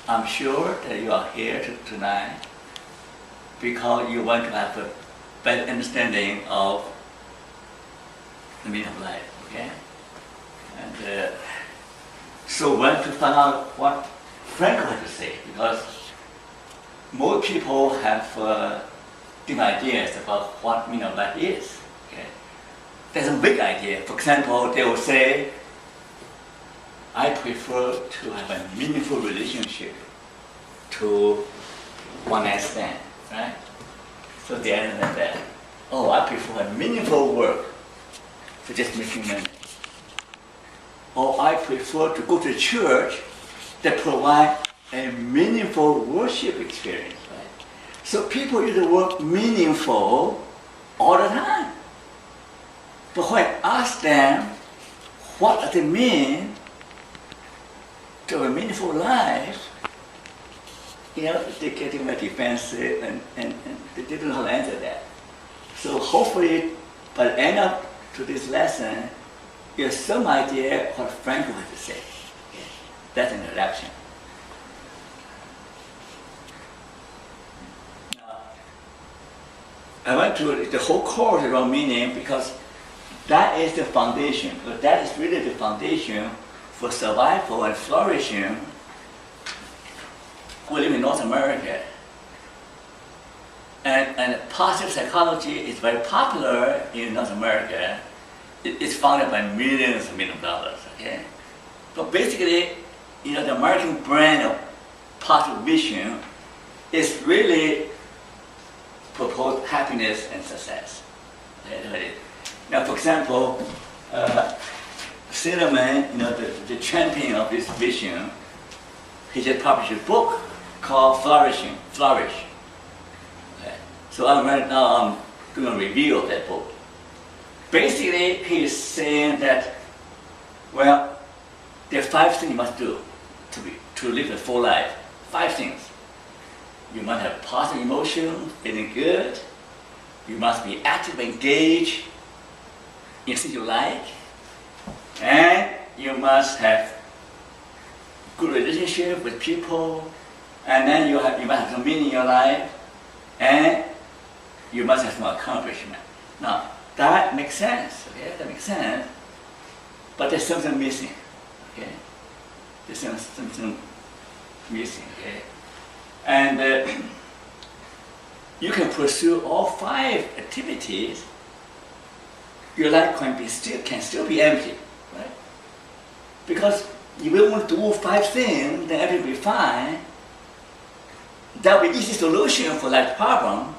I'm sure that you are here tonight because you want to have a better understanding of the meaning of life, okay? And so we want to find out what Frankl had to say, because most people have different ideas about what meaning of life is. Okay? There's a big idea. For example, they will say, I prefer to have a meaningful relationship to one night stand, right? So they end like that. Oh, I prefer a meaningful work to just making money. Or I prefer to go to church that provide a meaningful worship experience, right? So people use the word meaningful all the time. But when I ask them, what does it mean to have a meaningful life, they're getting very defensive and they don't know how to answer that. So hopefully, by the end of today's lesson, you have some idea what Frankl had to say. Okay? That's an introduction. Now, I went to the whole course around meaning because that is the foundation. Because that is really the foundation for survival and flourishing. We live in North America. And positive psychology is very popular in North America. It's funded by millions of dollars, okay? But basically, the American brand of positive vision is really propose happiness and success. Okay? Now, for example, Silverman, the champion of this vision, he just published a book called Flourish. Okay? So right now I'm doing a review of that book. Basically, he is saying that, well, there are 5 things you must do to live a full life. 5 things. You must have positive emotion, feeling good. You must be actively engaged in things you like. And you must have good relationship with people. And then you must have some meaning in your life. And you must have some accomplishment. Now, that makes sense, okay? That makes sense. But there's something missing, okay? There's something missing, okay? And you can pursue all 5 activities. Your life can still be empty, right? Because if you want to do 5 things, then everything will be fine. That will be easy solution for that problem.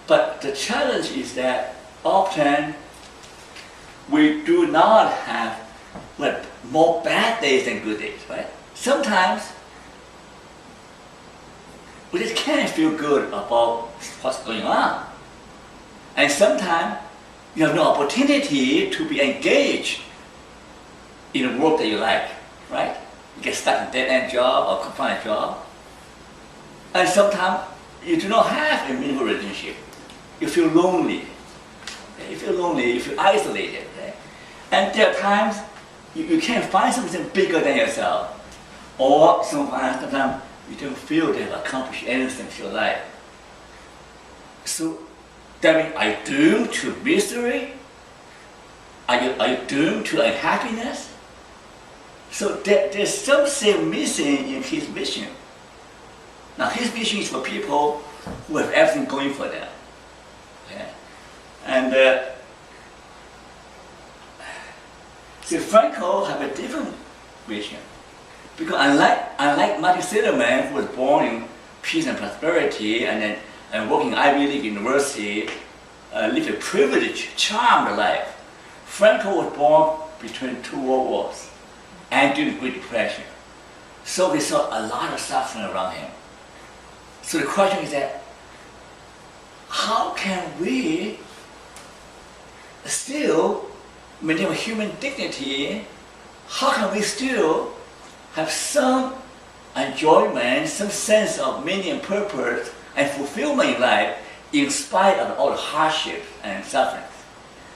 But the challenge is that often we do not have more bad days than good days, right? Sometimes we just can't feel good about what's going on. And sometimes you have no opportunity to be engaged in a work that you like, right? You get stuck in a dead-end job or confined job. And sometimes you do not have a meaningful relationship. You feel lonely. Okay? You feel isolated. Okay? And there are times you can't find something bigger than yourself. Or sometimes you don't feel they have accomplished anything in your life. So that means, are you doomed to misery? Are you doomed to unhappiness? So there's something missing in his vision. Now his vision is for people who have everything going for them. Okay? And Frankl have a different vision. Because unlike Martin Seligman, who was born in peace and prosperity and working in Ivy League University, lived a privileged, charmed life, Frankl was born between 2 world wars and during the Great Depression. So he saw a lot of suffering around him. So the question is that, how can we still maintain human dignity? How can we still have some enjoyment, some sense of meaning and purpose and fulfillment in life in spite of all the hardship and suffering?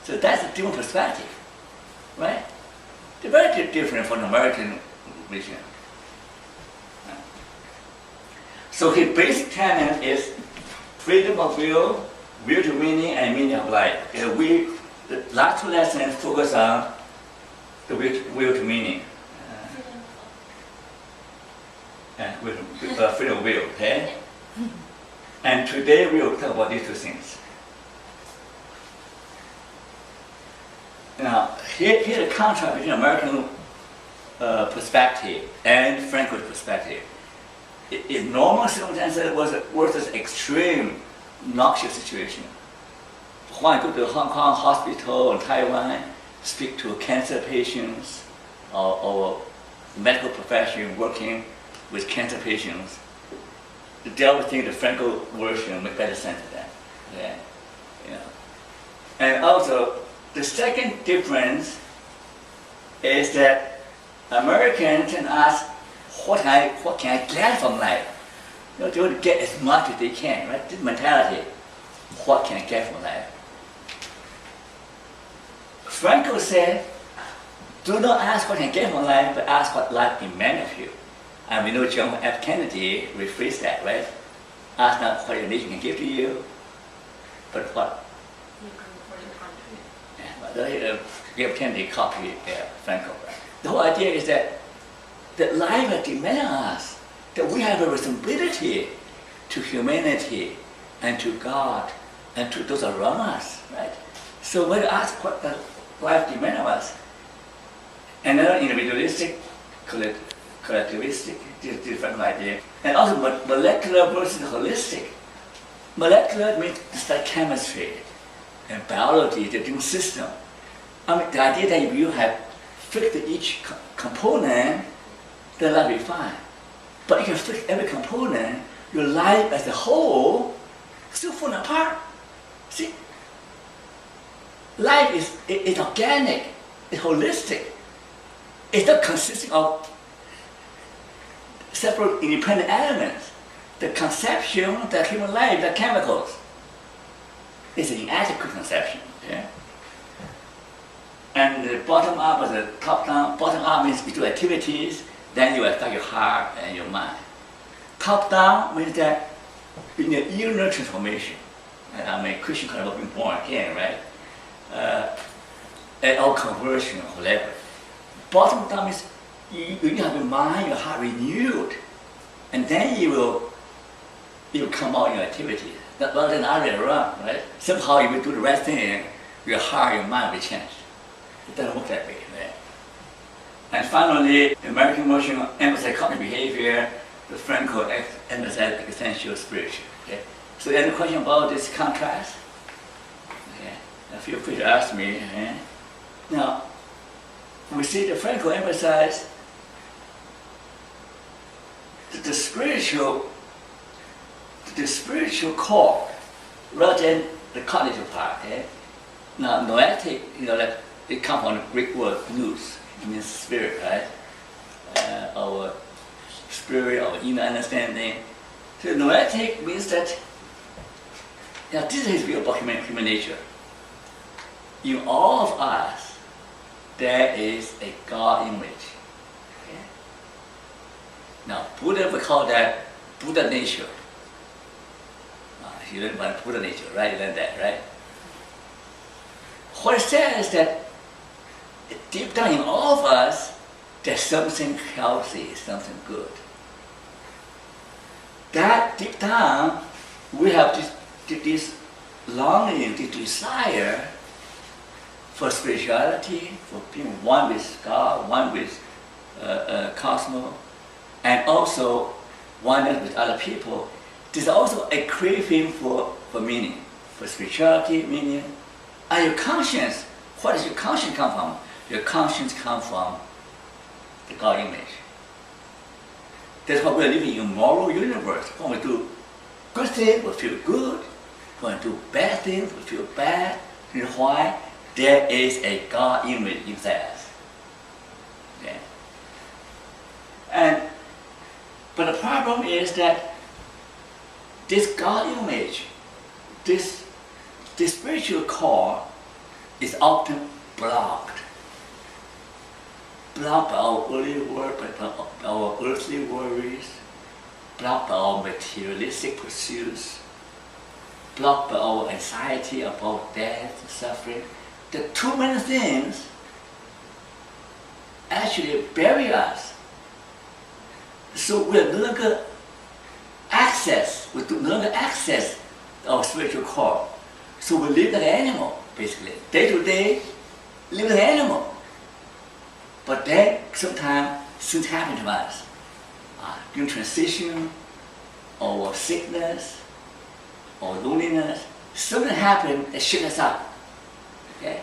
So that's a different perspective, right? They're very different from the American vision. So his basic tenet is freedom of will, will to meaning, and meaning of life. Okay, the last two lessons focus on the will to meaning. Freedom of will, okay? And today we will talk about these two things. Now, here's the contrast between American perspective and Franco's perspective. In normal circumstances versus extreme noxious situation. When I go to Hong Kong hospital or Taiwan, speak to cancer patients or medical profession working with cancer patients, they always think the Franco version makes better sense to them. Okay? You know. And also, the second difference is that Americans can ask, what can I get from life? You know, they want to get as much as they can, right? This mentality, what can I get from life? Franco said, do not ask what can I get from life, but ask what life demands of you. And we know John F. Kennedy rephrased that, right? Ask not what your nation can give to you, but what John Kennedy copied Franco. Right? The whole idea is that life demands us, that we have a responsibility to humanity and to God and to those around us, right? So when you ask what the life demands of us, another individualistic, collectivistic, different idea, and also molecular versus holistic. Molecular means it's like chemistry and biology, the different system. I mean, the idea that if you have fixed each component, then life will be fine. But if you fix every component, your life as a whole still falling apart. See, life is organic, it's holistic. It's not consisting of separate independent elements. The conception, the human life, the chemicals, is an inadequate conception. Okay? And the bottom up is the top down. Bottom up means you do activities, then you affect your heart and your mind. Top down means that in your inner transformation. And I'm a Christian kind of being born again, right? And all conversion or whatever. Bottom down means you have your mind, your heart renewed, and then you will come out in your activity. Rather than the other way around, right? Somehow if you do the right thing, your heart, your mind will change. It doesn't work that way, right? And finally, the American version emphasizes cognitive behavior, the Franco emphasizes existential spiritual. Okay? So any question about this contrast? Okay. Now feel free to ask me. Okay? Now, we see the Franco emphasize the spiritual core rather than the cognitive part. Okay? Now, noetic, like it comes from the Greek word nous, it means spirit, right? Our spirit, our inner understanding. So noetic means that this is real about human nature. In all of us, there is a God image. Okay? Now, Buddha would call that Buddha nature. You learn about Buddha nature, right? You learned that, right? What it says is that deep down in all of us, there's something healthy, something good. That deep down, we have this longing, this desire for spirituality, for being one with God, one with cosmos, and also oneness with other people. There's also a craving for meaning, for spirituality, meaning. And your conscience, what does your conscience come from? Your conscience comes from the God image. That's why we're living in a moral universe. When we do good things, we feel good. When we do bad things, we feel bad. You know why? There is a God image inside us. Okay? But the problem is that this God image, this spiritual core is often blocked. Blocked by our earthly work, by our earthly worries, blocked by our materialistic pursuits, blocked by our anxiety about death and suffering. The too many things actually bury us. So we no longer we do no longer access our spiritual core. So we live like an animal, basically. Day to day, live like an animal. But then sometimes things happen to us. During transition, or sickness, or loneliness, something happens that shakes us up. Okay?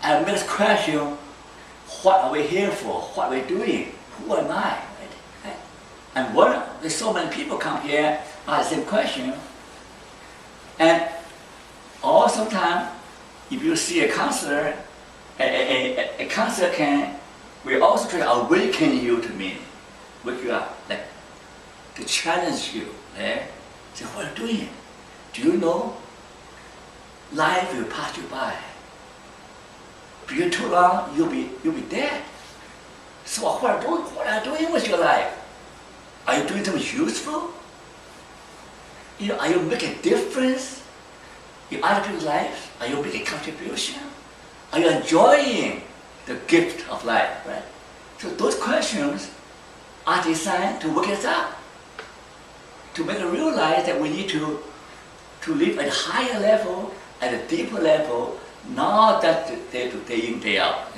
And makes us question, what are we here for? What are we doing? Who am I? Right? And there's so many people come here ask the same question. And or sometimes, if you see a counselor, a counselor will also try to awaken you to meaning, wake you up, like to challenge you. Say, what are you doing? Do you know life will pass you by? If you're too long, you'll be dead. So what are you doing with your life? Are you doing something useful? Are you making a difference in other people's lives? Are you making a contribution? Are you enjoying the gift of life? Right? So those questions are designed to wake us up, to make us realize that we need to live at a higher level, at a deeper level, not that day to day in, day out.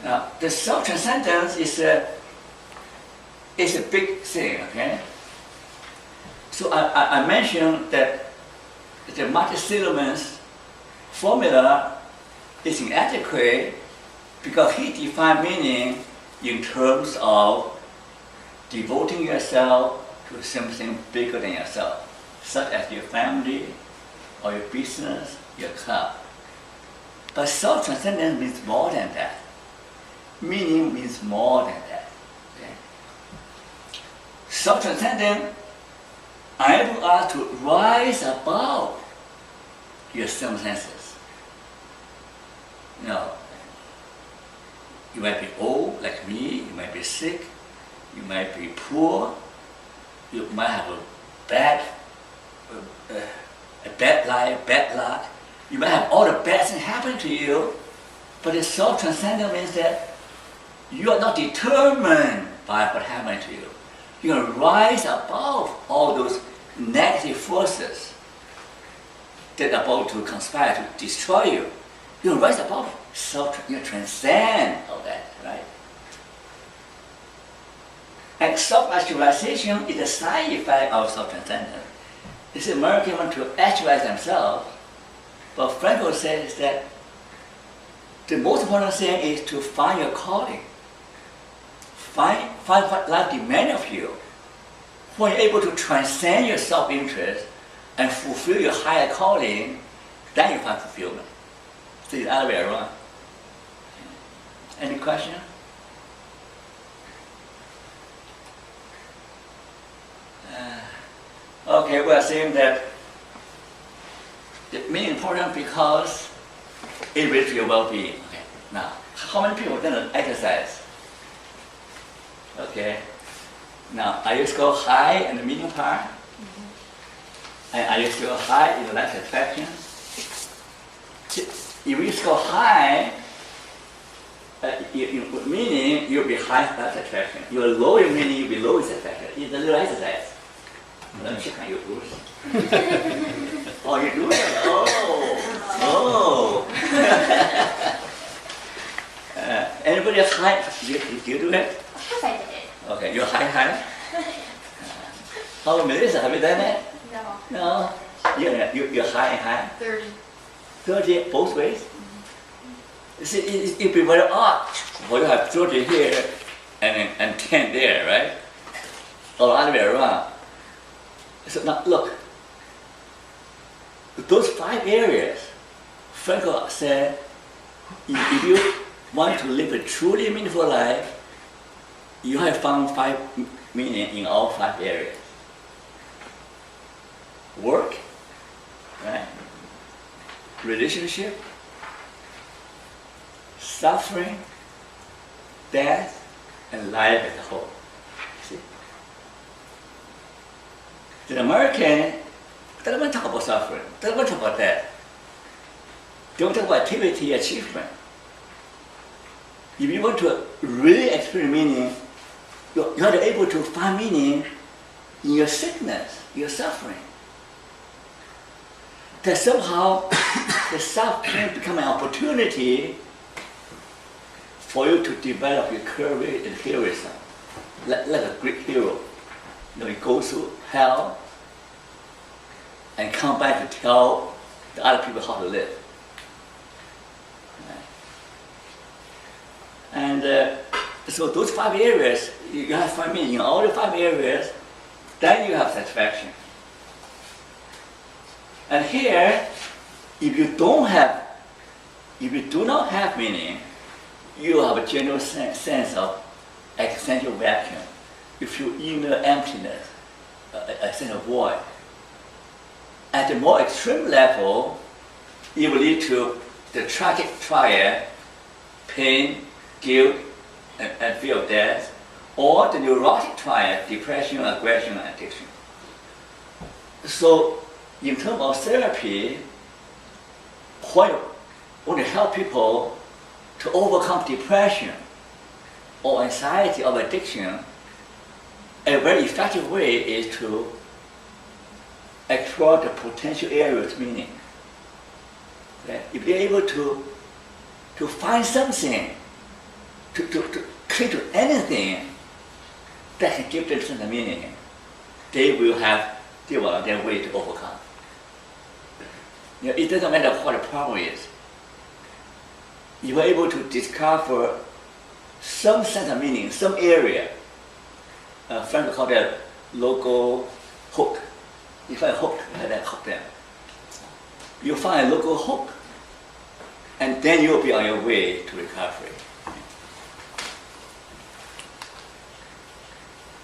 Now, the self-transcendence is a big thing, okay? So I mentioned that the Martin Seligman's formula is inadequate because he defined meaning in terms of devoting yourself to something bigger than yourself, such as your family, or your business, your club. But self-transcendence means more than that. Meaning means more than that. Okay? Self-transcendence enables us to rise above your circumstances. You might be old like me, you might be sick, you might be poor, you might have a bad life, bad luck, you might have all the bad things happen to you, but the self-transcendence means that you are not determined by what happened to you. You're going to rise above all those negative forces that are about to conspire to destroy you. You're going to rise above, you transcend all that, right? And self-actualization is a side effect of self-transcendence. It's Americans want to actualize themselves, but Frankl says that the most important thing is to find your calling. Find what life demands of you. When you're able to transcend your self-interest and fulfill your higher calling, then you find fulfillment. So it's the other way around. Any question? Okay, we are saying that it means important because it relates to your well-being. Okay. Now, how many people then exercise? Okay. Now, are you still high in the medium part? Mm-hmm. And are you still high in the life satisfaction? If you score high, meaning you'll be high life satisfaction. You're low in meaning you'll be low in satisfaction. It's a little exercise. Let me check on your boots. Oh, you do it? Oh. Anybody else high? Do you do it? Of course I did it. Okay, you're high. How about Melissa? Have you done it? No. No? You're high. 30. 30 both ways? Mm-hmm. See, it'd be very odd for you to have 30 here and 10 there, right? Or the other way around. So now look, those 5 areas, Frankl said, if you want to live a truly meaningful life, you have found 5 meaning in all 5 areas. Work, right? Relationship, suffering, death and life as a whole. See? The American doesn't want to talk about suffering, doesn't want to talk about death. They want to talk about activity, achievement. If you want to really experience meaning, you are able to find meaning in your sickness, your suffering. That somehow the suffering become an opportunity for you to develop your courage and heroism, like a Greek hero. You go through hell and come back to tell the other people how to live. And so those 5 areas, you have to find meaning in all the 5 areas, then you have satisfaction. And here, if you do not have meaning, you have a general sense of existential vacuum. You feel inner emptiness, a sense of void. At a more extreme level, it will lead to the tragic triad, pain, guilt, and fear of death, or the neurotic triad, depression, aggression, and addiction. So, in terms of therapy, when you want to help people to overcome depression or anxiety or addiction, a very effective way is to explore the potential areas of meaning. Okay? If they're able to find something, to cling to anything that can give them some meaning, they will on their way to overcome. It doesn't matter what the problem is. You are able to discover some sense of meaning, some area. Friends call that local hook. You find a hook, that hook them. You find a local hook, and then you'll be on your way to recovery.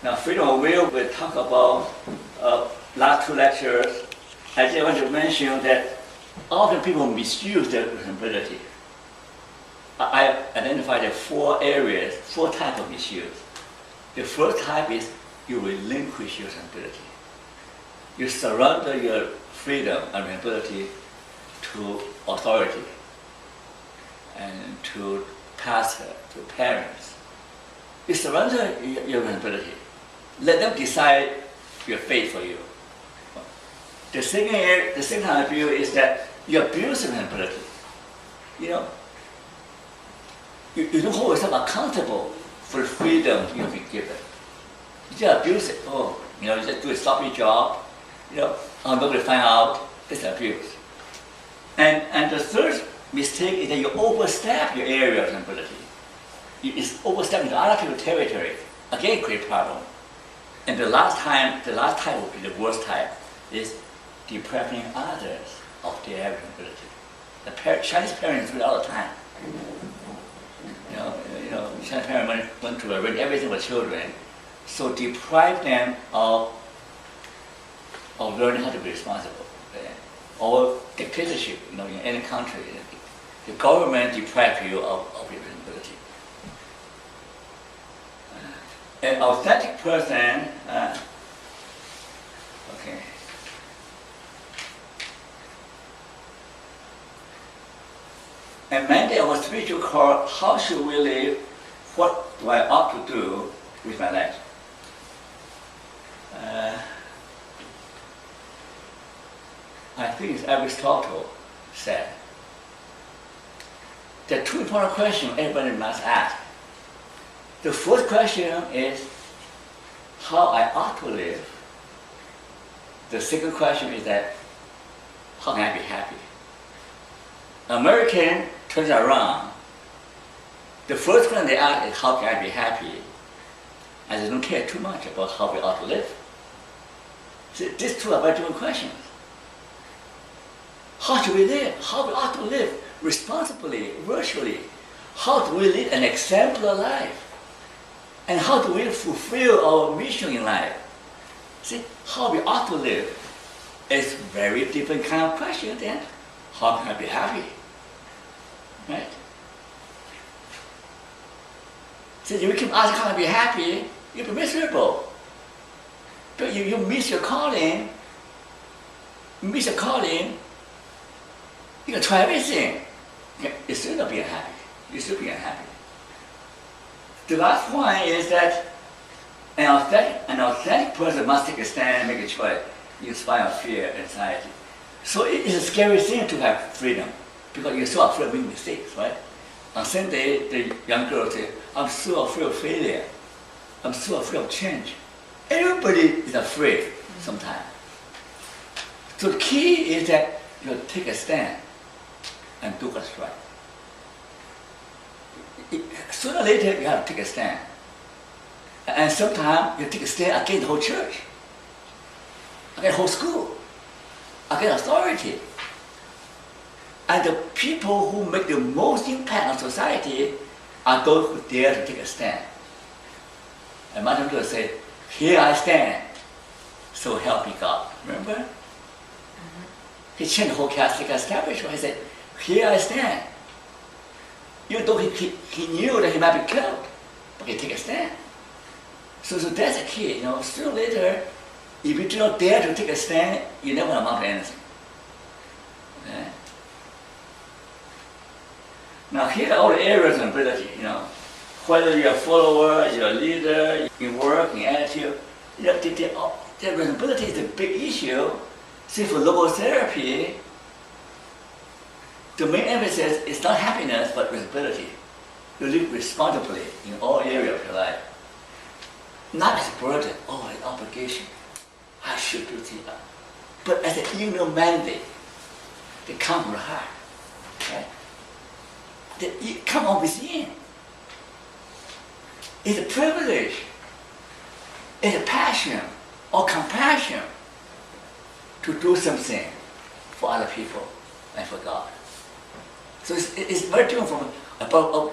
Now, freedom of will, we'll talk about last 2 lectures. I just want to mention that often people misuse their responsibility. I identified 4 areas, 4 types of misuse. The first type is you relinquish your responsibility. You surrender your freedom and responsibility to authority and to pastor, to parents. You surrender your responsibility. Let them decide your fate for you. The second kind of view is that you abuse your responsibility. You don't hold yourself accountable for the freedom you have been given. You just abuse it. You just do a sloppy job. Nobody find out. That's abuse. And the third mistake is that you overstep your area of responsibility. You overstep into other people's territory. Again, great problem. And the last type will be the worst type, is depriving others of their responsibility. Chinese parents do it all the time. Chinese parents want to arrange everything for children, so deprive them of learning how to be responsible. Or dictatorship, in any country, the government deprives you of your responsibility. An authentic person, okay. A mandate of a spiritual call, how should we live? What do I ought to do with my life? I think it's Aristotle said, there are 2 important questions everybody must ask. The first question is how I ought to live. The second question is that how can I be happy? American turns around. The first question they ask is how can I be happy? And they don't care too much about how we ought to live. See, these 2 are very different questions. How should we live? How we ought to live responsibly, virtually? How do we live an exemplar life? And how do we fulfill our mission in life? See, how we ought to live is very different kind of question than how can I be happy? Right? So if you keep asking how to be happy, you'll be miserable. But you miss your calling, you can try everything. You're still not being happy. You're still being unhappy. The last point is that an authentic person must take a stand and make a choice in spite of fear, anxiety. So it is a scary thing to have freedom because you're so afraid of making mistakes, right? On Sunday, the young girl said, I'm so afraid of failure. I'm so afraid of change. Everybody is afraid sometimes. So the key is that you take a stand and do what's right. Sooner or later, you have to take a stand. And sometimes you take a stand against the whole church, against the whole school, against authority. And the people who make the most impact on society are those who dare to take a stand. And Martin Luther said, here I stand, so help me God. Remember? Mm-hmm. He changed the whole Catholic establishment. He said, here I stand. Even though he knew that he might be killed, but he take a stand. So that's the key. Sooner or later, if you do not dare to take a stand, you never amount to anything. Okay? Now here are all the areas of ability, whether you're a follower, you're a leader, in work, in attitude, the responsibility is a big issue. See, for logotherapy, the main emphasis is not happiness, but responsibility. You live responsibly in all areas of your life. Not as a burden, an obligation. I should do this. But as an inner mandate, they come from the heart. Right? They come from within. It's a privilege. It's a passion or compassion to do something for other people and for God. So it's very different from about,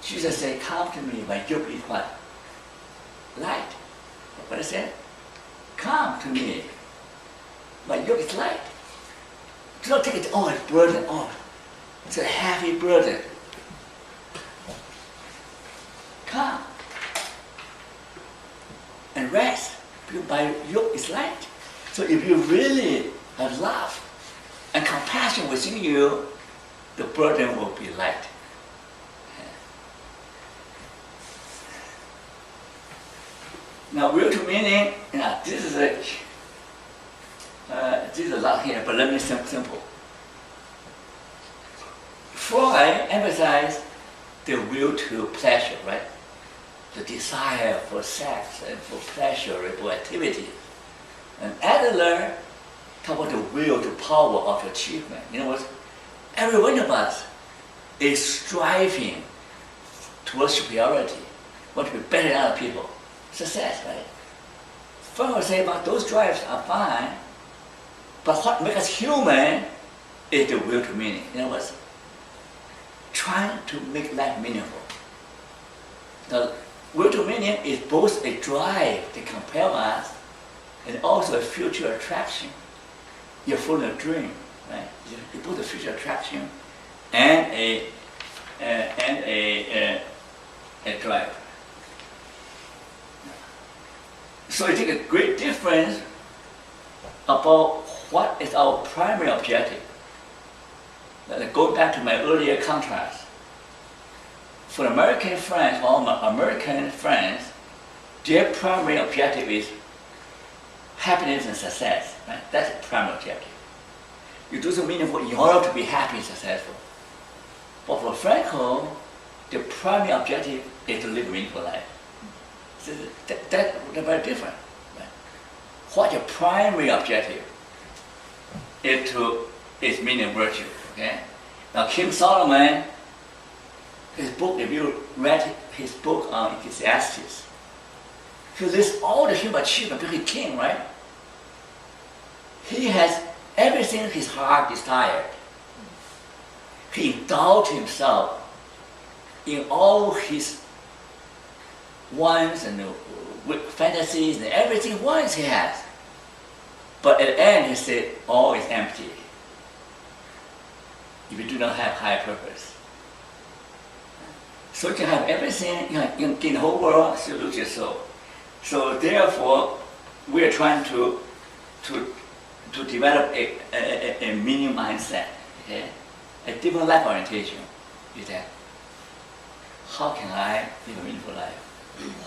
Jesus said, come to me, my yoke is what? Light. What I said? Come to me, my yoke is light. Do not take it, it's burden, it's a heavy burden. Come and rest, because my yoke is light. So if you really have love and compassion within you, the burden will be light. Now, will to meaning, this is a lot here, but let me simple. Freud emphasized the will to pleasure, right? The desire for sex and for pleasurable activities. And Adler talked about the will to power of achievement. Every one of us is striving towards superiority, want to be better than other people. Success, right? Freud would say, those drives are fine, but what makes us human is the will to meaning. Trying to make life meaningful. The will to meaning is both a drive to compel us and also a future attraction. You're following a dream, right? You both a future attraction and a drive. So I think a great difference about what is our primary objective. Going back to my earlier contrast. For American friends, their primary objective is happiness and success. Right? That's the primary objective. You do something meaningful in order to be happy and successful. But for Frankl, the primary objective is to live a meaningful life. So they're very different. Right? What your primary objective is meaning and virtue. Okay? Now King Solomon, his book, if you read his book on Ecclesiastes, he lists all the human achievements because he's king, right? He has everything his heart desired. He indulged himself in all his wants and fantasies and everything wants he has. But at the end he said, all is empty if you do not have higher purpose. So you can have everything, you can gain the whole world, still lose your soul. So therefore, we are trying to develop a meaning mindset, okay? A different life orientation is that how can I live a meaningful life?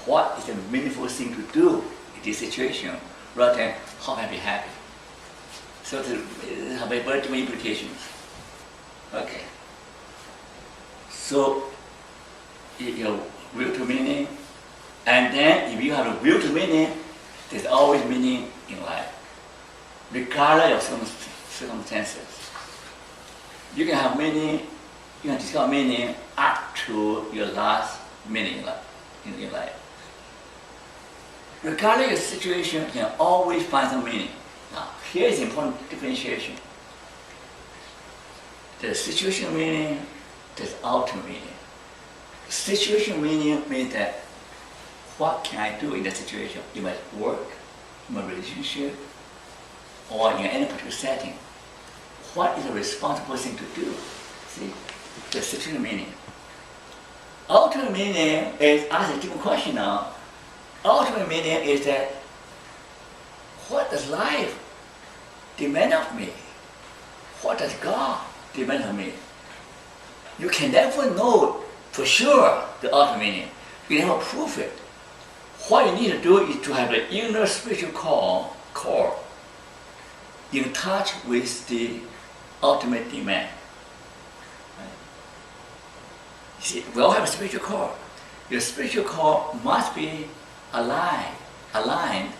What is the meaningful thing to do in this situation rather than how can I be happy? So it have very different implications. Okay. So your will to meaning, and then if you have a will to meaning, there's always meaning in life, regardless of circumstances. You can have meaning, you can discover meaning up to your last minute in your life. Regardless of your situation, you can always find some meaning. Now, here is important differentiation. There's situational meaning, there's ultimate meaning. Situational meaning means that what can I do in that situation? In my work, in my relationship, or in any particular setting. What is the responsible thing to do? See, the situational meaning. Ultimate meaning is, ask a different question now. Ultimate meaning is that what does life demand of me? What does God demand of me? You can never know for sure the ultimate meaning. You never prove it. What you need to do is to have an inner spiritual core in touch with the ultimate demand. Right? See, we all have a spiritual core. Your spiritual core must be aligned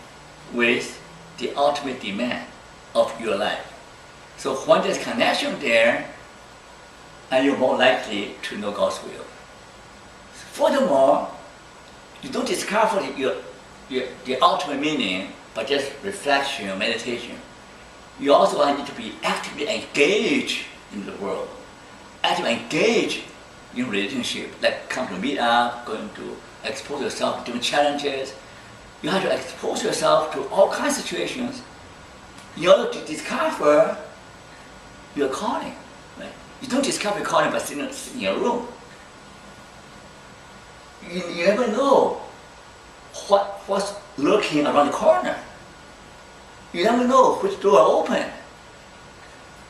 with the ultimate demand of your life. So when there's connection there, and you're more likely to know God's will. Furthermore, you don't discover the ultimate meaning by just reflection or meditation. You also need to be actively engaged in the world, actively engaged in relationship, like come to meet up, going to expose yourself to different challenges. You have to expose yourself to all kinds of situations in order to discover your calling. Right? You don't discover your calling by sitting in your room. You never know what's lurking around the corner. You never know which door will open.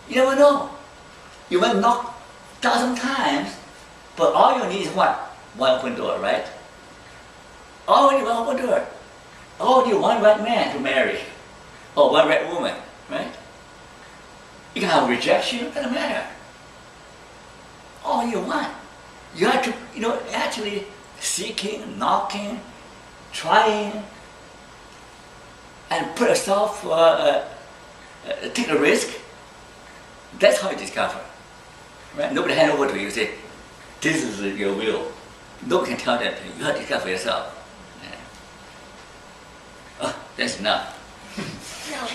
You never know. You might knock 1,000 times, but all you need is what? One open door, right? All you need one open door. All you need one right man to marry, or one right woman, right? You can have rejection, doesn't matter. All you want. You have to, actually seeking, knocking, trying, and put yourself, take a risk. That's how you discover. Right? Nobody hand over to you, say, this is your will. Nobody can tell that to you. You have to discover yourself. Yeah. Oh, that's enough. No,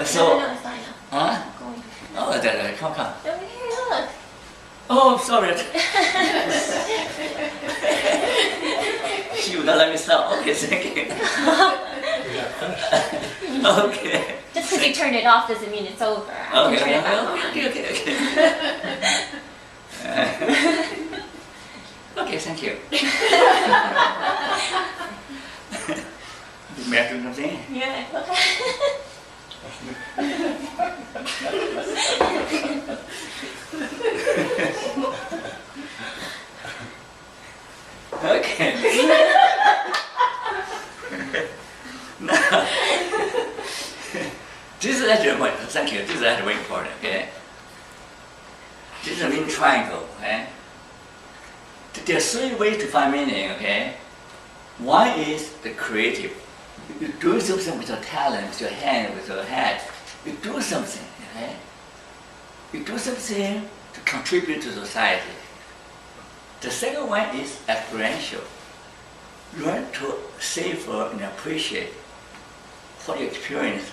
So, no, it's fine now. huh? Go on. Oh, come. Over here, look. Oh, sorry. She would not let me stop. Okay, thank you. Okay. Just because you turned it off doesn't mean it's over. I can turn it back on. Okay. Okay, thank you. May I do something? Yeah, okay. Okay. Now, this is actually thank you. This is actually very important. Okay. This is a meaning triangle. Okay. There are three ways to find meaning. Okay. One is the creative. You do something with your talent, with your hand, with your head. You do something. Okay. You do something to contribute to society. The second one is experiential. Learn to savor and appreciate what you experience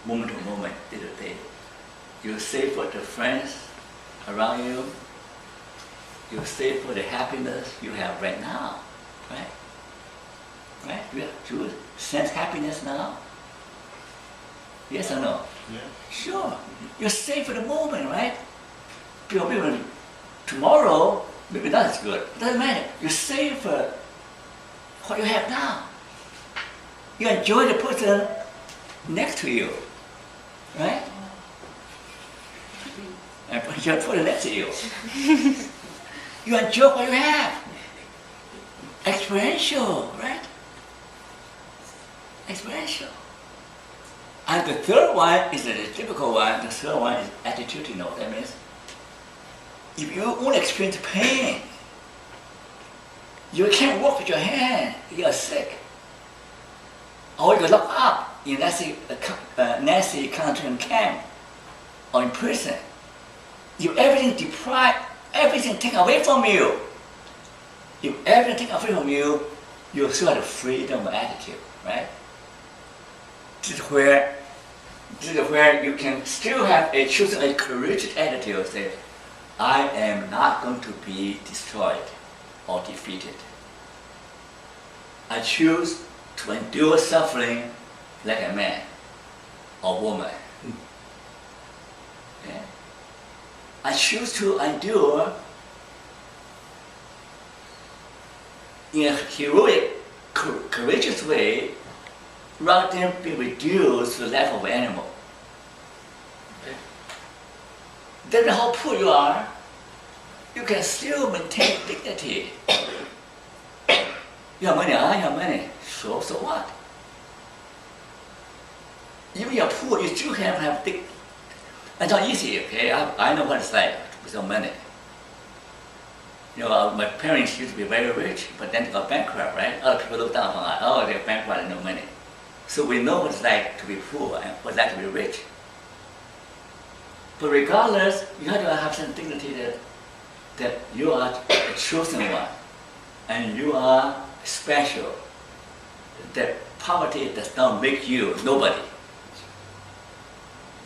moment to moment, day to day. You savor the friends around you. You savor the happiness you have right now, right? Right? Do you sense happiness now? Yes or no? Yeah. Sure. You savor the moment, right? People, tomorrow maybe not as good. It doesn't matter. You savor what you have now. You enjoy the person next to you, right? And you put it next to you. You enjoy what you have. Experiential, right? Experiential. And the third one is the typical one. The third one is attitudinal. That means if you only experience pain, you can't walk with your hand, you are sick. Or you're locked up in Nazi concentration camp or in prison. If everything deprived, everything taken away from you, if everything taken away from you, you still have a freedom of attitude, right? This is where you can still have choosing a courageous attitude. Say, I am not going to be destroyed or defeated. I choose to endure suffering like a man or woman. Okay? I choose to endure in a heroic, courageous way rather than being reduced to the level of an animal. Okay? Doesn't matter how poor you are, you can still maintain dignity. You have money, I have money. So what? Even you're poor, you still can have dignity. It's not easy, okay? I know what it's like with some money. You know, my parents used to be very rich, but then they got bankrupt, right? Other people look down on us, oh, they're bankrupt and no money. So we know what it's like to be poor and what it's like to be rich. But regardless, you have to have some dignity that you are a chosen one, and you are special. That poverty does not make you nobody.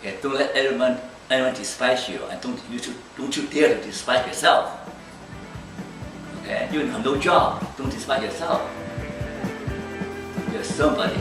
Okay, don't let anyone despise you, and don't you dare to despise yourself. Okay, you have no job, don't despise yourself. You're somebody.